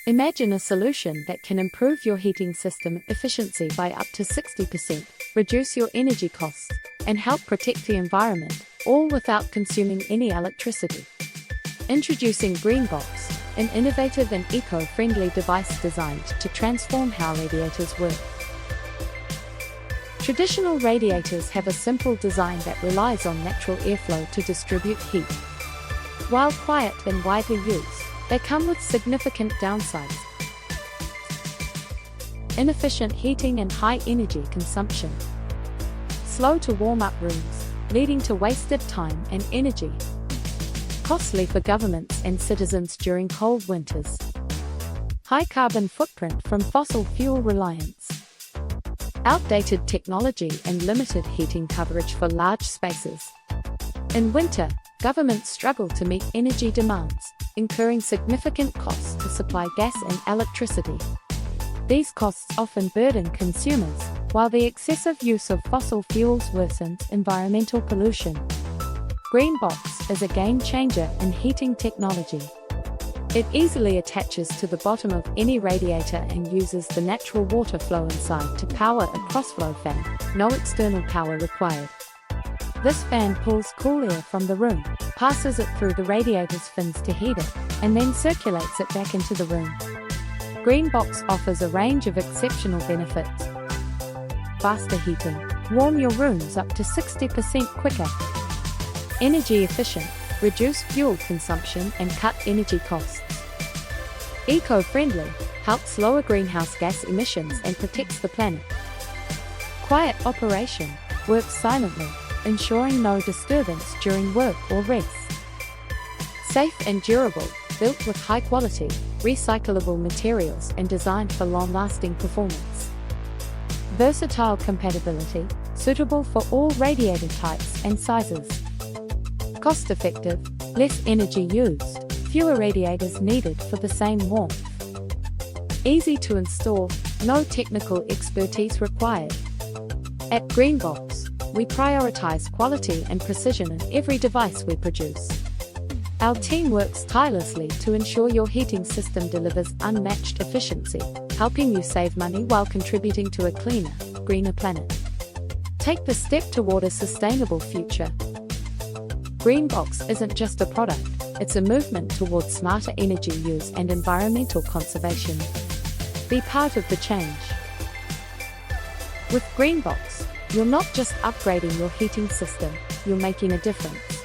Imagine a solution that can improve your heating system efficiency by up to 60%, reduce your energy costs, and help protect the environment, all without consuming any electricity. Introducing Greenbox, an innovative and eco-friendly device designed to transform how radiators work. Traditional radiators have a simple design that relies on natural airflow to distribute heat. While quiet and widely used, they come with significant downsides: inefficient heating and high energy consumption, slow to warm up rooms, leading to wasted time and energy, costly for governments and citizens during cold winters, high carbon footprint from fossil fuel reliance, outdated technology and limited heating coverage for large spaces. In winter, governments struggle to meet energy demands, incurring significant costs to supply gas and electricity. These costs often burden consumers, while the excessive use of fossil fuels worsens environmental pollution. Greenbox is a game changer in heating technology. It easily attaches to the bottom of any radiator and uses the natural water flow inside to power a cross-flow fan, no external power required. This fan pulls cool air from the room, passes it through the radiator's fins to heat it, and then circulates it back into the room. Greenbox offers a range of exceptional benefits: faster heating, warm your rooms up to 60% quicker; energy efficient, reduce fuel consumption and cut energy costs; eco-friendly, helps lower greenhouse gas emissions and protects the planet; quiet operation, works silently, ensuring no disturbance during work or rest; safe and durable, built with high-quality, recyclable materials and designed for long-lasting performance; versatile compatibility, suitable for all radiator types and sizes; cost-effective, less energy used, fewer radiators needed for the same warmth; easy to install, no technical expertise required. At Greenbox, we prioritize quality and precision in every device we produce. Our team works tirelessly to ensure your heating system delivers unmatched efficiency, helping you save money while contributing to a cleaner, greener planet. Take the step toward a sustainable future. Greenbox isn't just a product, it's a movement towards smarter energy use and environmental conservation. Be part of the change. With Greenbox, you're not just upgrading your heating system, you're making a difference.